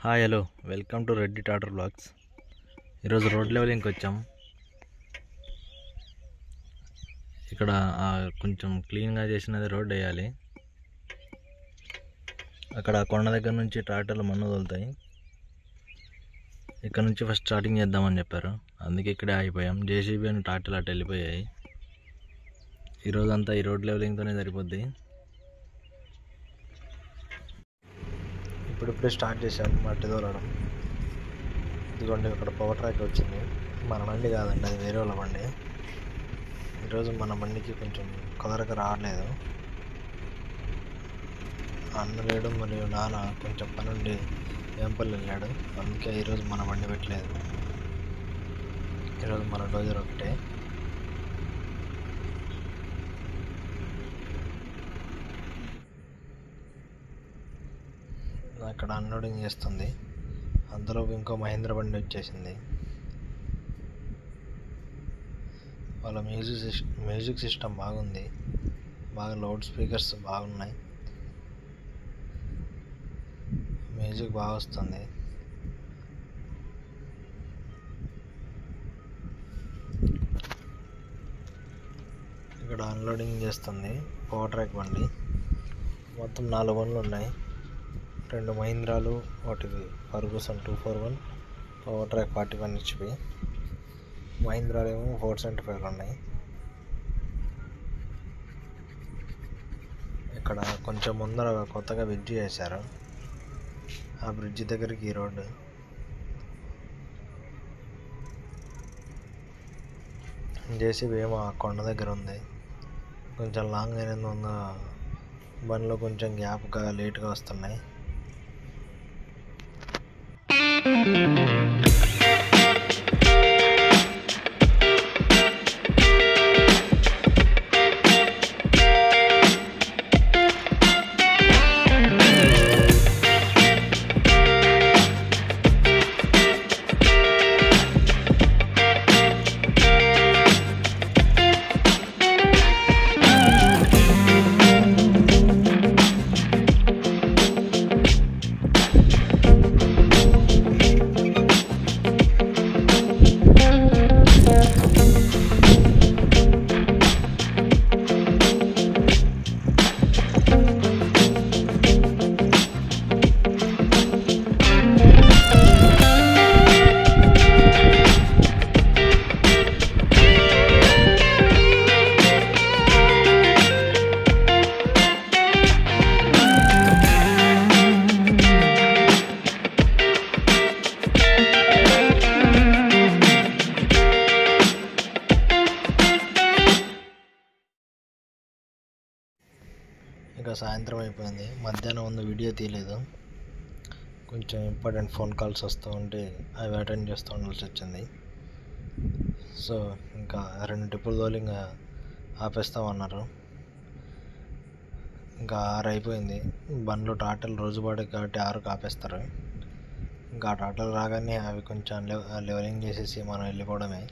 Hi hello welcome to Reddy tater blogs. ఈరోజు road లెవెలింగ్కి వచ్చాం. ఇక్కడ కొంచెం క్లీన్గా చేసినది రోడ్ వేయాలి. అక్కడ కొండ దగ్గర నుంచి ట్రాక్టర్లు మన్ను తోలుతాయి. ఇక్కడ నుంచి ఫస్ట్ స్టార్టింగ్ చేద్దామని చెప్పారు, అందుకే ఇక్కడే ఆగిపోయాం. జేసీబీ అని ట్రాక్టర్లు అటు వెళ్ళిపోయాయి. ఈరోజంతా ఈ రోడ్ లెవెలింగ్తోనే సరిపోద్ది. ఇప్పుడిప్పుడే స్టార్ట్ చేశాం మట్టి తోలడం. ఇదిగోండి ఇక్కడ పవర్ ట్రాక్ వచ్చింది. మన బండి కాదండి, అది వేరే వాళ్ళ బండి. ఈరోజు మన బండికి కొంచెం కుదరక రావట్లేదు. అన్న లేడు, మరియు నాన్న కొంచెం పని ఉండి వేంపల్లి వెళ్ళాడు, అందుకే ఈరోజు మన బండి పెట్టలేదు. ఈరోజు మన డోజర్ ఒకటే. అక్కడ అన్లోడింగ్ చేస్తుంది. అంతలో ఇంకో మహేంద్ర బండి వచ్చేసింది. వాళ్ళ మ్యూజిక్ సిస్టమ్ బాగుంది, బాగా లౌడ్ స్పీకర్స్ బాగున్నాయి, మ్యూజిక్ బాగా వస్తుంది. ఇక్కడ అన్లోడింగ్ చేస్తుంది పవర్ ట్రాక్ బండి. మొత్తం 4 బండ్లు ఉన్నాయి, 2 మహీంద్రాలు, ఒకటి ఫర్గూసన్ 241, పవర్ ట్రాక్ 41 HP. మహీంద్రాలు ఏమో 475 ఉన్నాయి. ఇక్కడ కొంచెం ముందర కొత్తగా బ్రిడ్జి చేశారు, ఆ బ్రిడ్జి దగ్గరికి ఈ రోడ్డు. జేసీబీ ఏమో ఆ కొండ దగ్గర ఉంది. కొంచెం లాంగ్ అయినందువల్ల బండ్లు కొంచెం గ్యాప్గా లేట్గా వస్తున్నాయి. ఇంకా సాయంత్రం అయిపోయింది. మధ్యాహ్నం ఉన్న వీడియో తీయలేదు, కొంచెం ఇంపార్టెంట్ ఫోన్ కాల్స్ వస్తూ ఉంటే అవి అటెండ్ చేస్తూ ఉండాల్సి వచ్చింది. సో ఇంకా 2 ట్రిప్పులు తోలి ఇంకా ఆపేస్తామన్నారు. ఇంకా 6 అయిపోయింది. బండ్లు ట్రాక్టర్లు రోజుపాటు కాబట్టి 6కు ఆపేస్తారు. ఇంకా ట్రాక్టర్లు రాగానే అవి కొంచెం లెవెలింగ్ చేసేసి మనం వెళ్ళిపోవడమే.